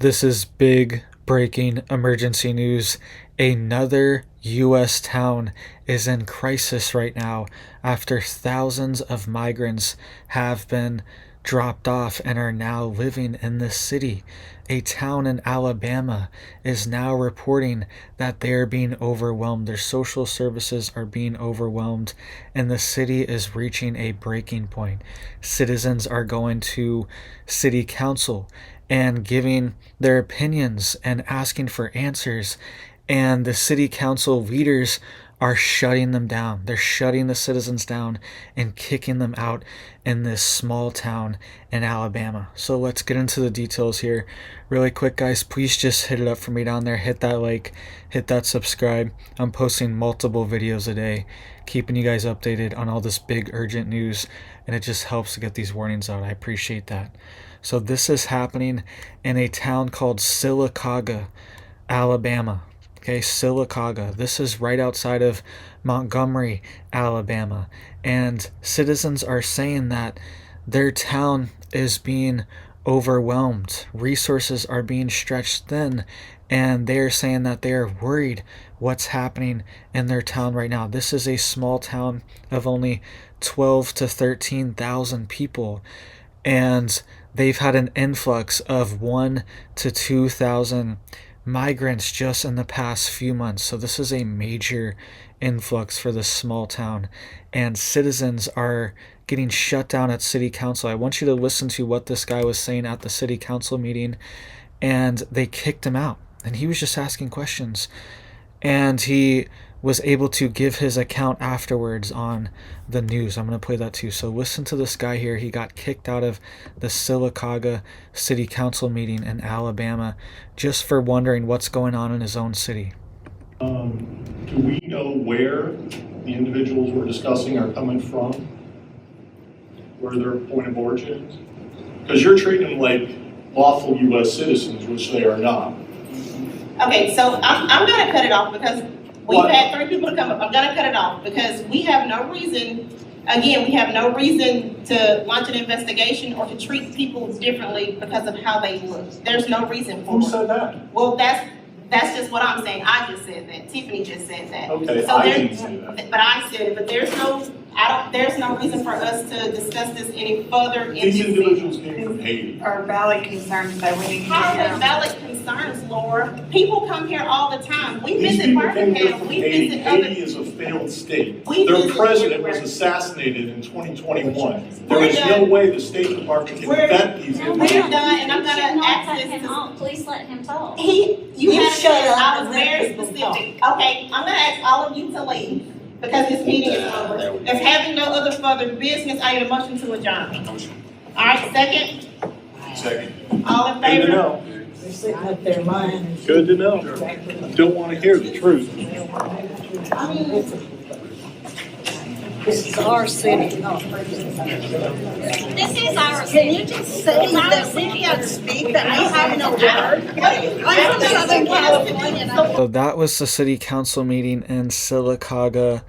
This is big breaking emergency news. Another U.S. town is in crisis right now after thousands of migrants have been dropped off and are now living in this city. A town in Alabama is now reporting that they're being overwhelmed. Their social services are being overwhelmed, and the city is reaching a breaking point. Citizens are going to city council and giving their opinions and asking for answers, and the city council leaders are shutting them down. They're shutting the citizens down and kicking them out in this small town in Alabama. So let's get into the details here really quick, guys. Please just hit it up for me down there. Hit that like, hit that subscribe. I'm posting multiple videos a day, keeping you guys updated on all this big urgent news, and it just helps to get these warnings out. I appreciate that. So this is happening in a town called Sylacauga, Alabama. Okay, Sylacauga. This is right outside of Montgomery, Alabama. And citizens are saying that their town is being overwhelmed. Resources are being stretched thin. And they're saying that they are worried what's happening in their town right now. This is a small town of only 12 to 13,000 people. And they've had an influx of 1 to 2,000 migrants just in the past few months. So this is a major influx for this small town, and citizens are getting shut down at city council. I want you to listen to what this guy was saying at the city council meeting, and they kicked him out, and he was just asking questions, and he was able to give his account afterwards on the news. I'm going to play that too. So listen to this guy here. He got kicked out of the Sylacauga City Council meeting in Alabama just for wondering what's going on in his own city. Do we know where the individuals we're discussing are coming from? Where their point of origin is? Because you're treating them like lawful U.S. citizens, which they are not. Okay, so I'm going to cut it off because we've had 3 people to come up. I'm going to cut it off because we have no reason, again, we have no reason to launch an investigation or to treat people differently because of how they look. There's no reason for it. Who said that? Well, that's just what I'm saying. I just said that. Tiffany just said that. Okay, so I didn't say that. But I said it. But there's no reason for us to discuss this any further. These individuals came from Haiti. Are valid concerns that we need to How are hear. they valid concerns, Laura? People come here all the time. We These visit people came here Birmingham. from We Haiti. visit Haiti other. is a failed state. We Their visit president was everywhere. assassinated in 2021. We're There is no done. way the State Department can We're- vet these We're individuals. done, and I'm You should gonna not ask cut this him to. off. Please let him talk. You had a shut chance. up I and was let very people specific. Okay, I'm gonna ask all of you to leave because this meeting is over. If having no other further business, I need a motion to adjourn. All right, second, Second. all in Good to favor? know. They're sitting up there lying. Good to know. Don't want to hear the truth. This is our city. This is our Can you city. just say that we can't speak, that we have no word? I'm from Southern California. So that was the city council meeting in Sylacauga,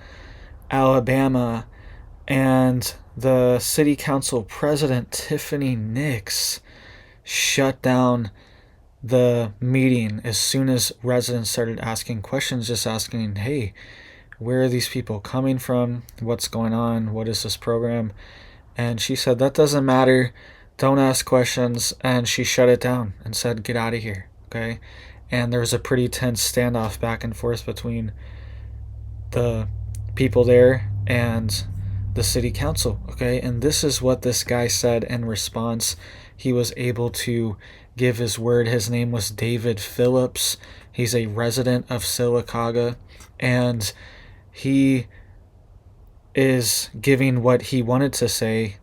Alabama, and the city council president, Tiffany Nix, shut down the meeting as soon as residents started asking questions, just asking, hey, where are these people coming from? What's going on? What is this program? And she said, that doesn't matter. Don't ask questions. And she shut it down and said, get out of here. Okay. And there was a pretty tense standoff back and forth between the people there and the city council. Okay. And this is what this guy said in response. He was able to give his word. His name was David Phillips. He's a resident of Sylacauga, and he is giving what he wanted to say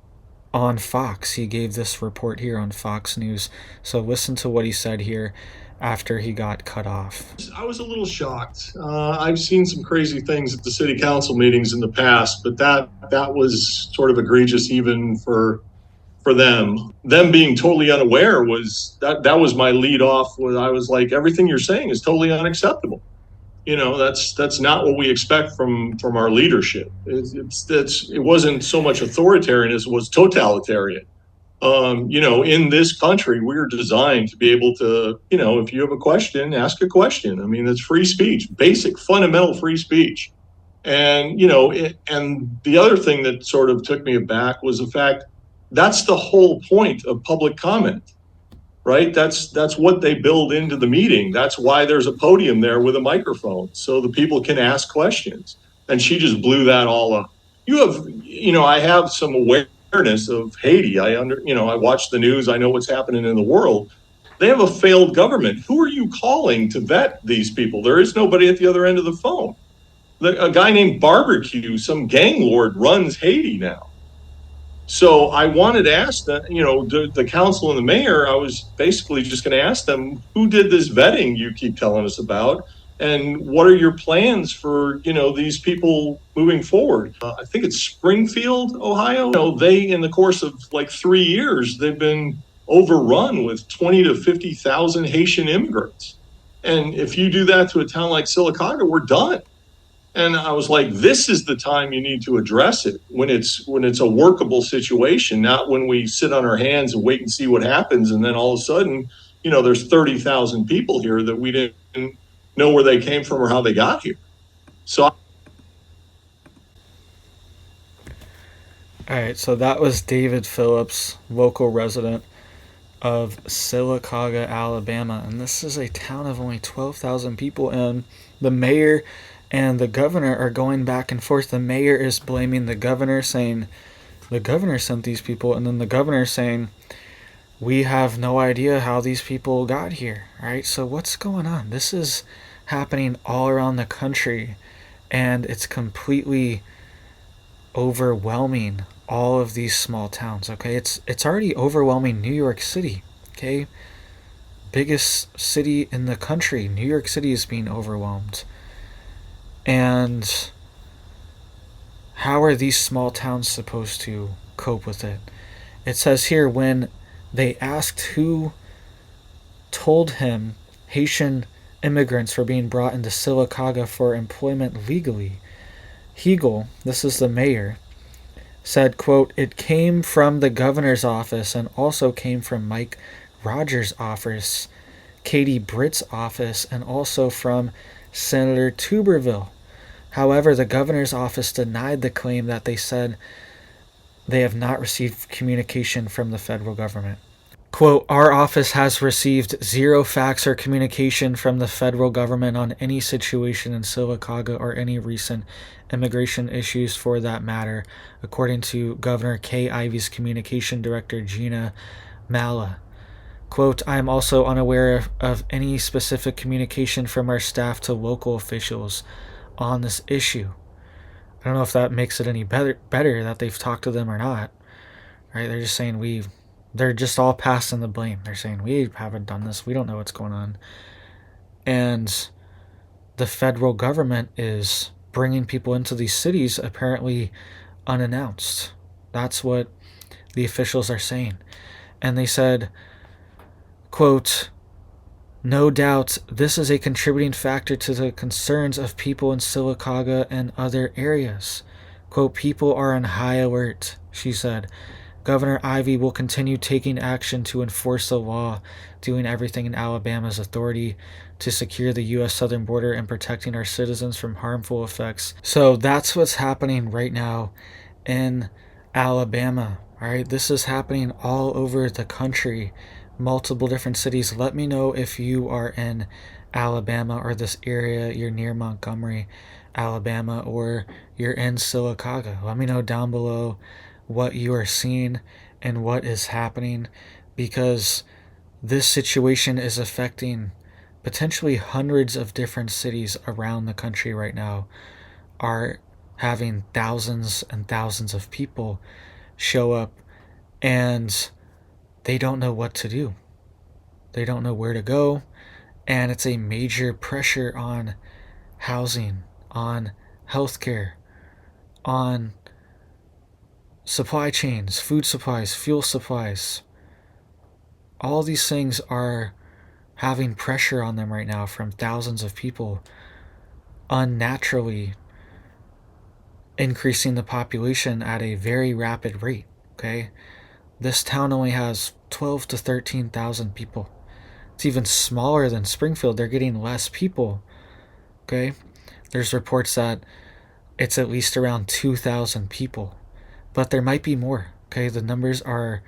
on Fox. He gave this report here on Fox News. So listen to what he said here after he got cut off. I was a little shocked. I've seen some crazy things at the city council meetings in the past, but that was sort of egregious even for them. Them being totally unaware was that was my lead off. When I was like, everything you're saying is totally unacceptable. You know, that's not what we expect from our leadership. It wasn't so much authoritarian as it was totalitarian. In this country, we're designed to be able to, if you have a question, ask a question. I mean, that's free speech, basic, fundamental free speech. And, and the other thing that sort of took me aback was the fact that's the whole point of public comment, right? That's what they build into the meeting. That's why there's a podium there with a microphone so the people can ask questions. And she just blew that all up. I have some awareness of Haiti. I watch the news. I know what's happening in the world. They have a failed government. Who are you calling to vet these people? There is nobody at the other end of the phone. A guy named Barbecue, some gang lord, runs Haiti now. So I wanted to ask the council and the mayor, I was basically just going to ask them, who did this vetting you keep telling us about? And what are your plans for, these people moving forward? I think it's Springfield, Ohio. They, in the course of like 3 years, they've been overrun with 20 to 50,000 Haitian immigrants. And if you do that to a town like Sylacauga, we're done. And I was like, this is the time you need to address it when it's a workable situation, not when we sit on our hands and wait and see what happens. And then all of a sudden, there's 30,000 people here that we didn't know where they came from or how they got here. So. All right, so that was David Phillips, local resident of Sylacauga, Alabama. And this is a town of only 12,000 people. And the mayor and the governor are going back and forth. The mayor is blaming the governor, saying the governor sent these people. And then the governor saying, we have no idea how these people got here. Right? So what's going on? This is happening all around the country. And it's completely overwhelming all of these small towns. Okay, it's already overwhelming New York City. Okay, biggest city in the country, New York City is being overwhelmed. And how are these small towns supposed to cope with it? It says here, when they asked who told him Haitian immigrants were being brought into Sylacauga for employment legally, Hegel, this is the mayor, said, quote, it came from the governor's office and also came from Mike Rogers' office, Katie Britt's office, and also from Senator Tuberville. However, the governor's office denied the claim that they said they have not received communication from the federal government. Quote, our office has received zero fax or communication from the federal government on any situation in Sylacauga or any recent immigration issues for that matter, according to Governor Kay Ivey's communication director, Gina Mala. Quote, I am also unaware of any specific communication from our staff to local officials on this issue. I don't know if that makes it any better that they've talked to them or not. Right? They're just saying they're just all passing the blame. They're saying, we haven't done this. We don't know what's going on. And the federal government is bringing people into these cities apparently unannounced. That's what the officials are saying. And they said, quote, no doubt this is a contributing factor to the concerns of people in Sylacauga and other areas. Quote, people are on high alert, she said. Governor Ivey will continue taking action to enforce the law, doing everything in Alabama's authority to secure the U.S. southern border and protecting our citizens from harmful effects. So that's what's happening right now in Alabama. All right, this is happening all over the country, multiple different cities. Let me know if you are in Alabama or this area, you're near Montgomery, Alabama, or you're in Sylacauga. Let me know down below what you are seeing and what is happening, because this situation is affecting potentially hundreds of different cities around the country right now, are having thousands and thousands of people show up and they don't know what to do. They don't know where to go, and it's a major pressure on housing, on healthcare, on supply chains, food supplies, fuel supplies. All these things are having pressure on them right now from thousands of people, unnaturally increasing the population at a very rapid rate. Okay, This town only has 12 to 13,000 people. It's even smaller than Springfield. They're getting less people. Okay? There's reports that it's at least around 2,000 people, but there might be more. Okay? The numbers are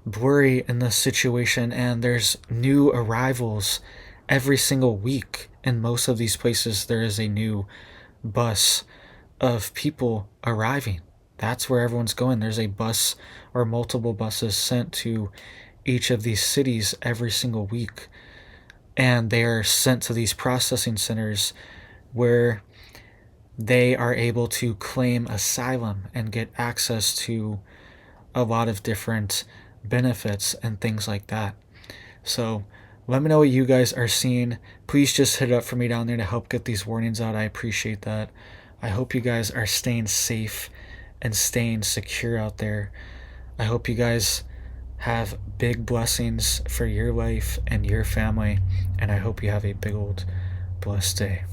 blurry in this situation, and there's new arrivals every single week. In most of these places, there is a new bus of people arriving. That's where everyone's going. There's a bus or multiple buses sent to each of these cities every single week, and they are sent to these processing centers where they are able to claim asylum and get access to a lot of different benefits and things like that. So let me know what you guys are seeing. Please just hit it up for me down there to help get these warnings out. I appreciate that. I hope you guys are staying safe and staying secure out there. I hope you guys have big blessings for your life and your family, and I hope you have a big old blessed day.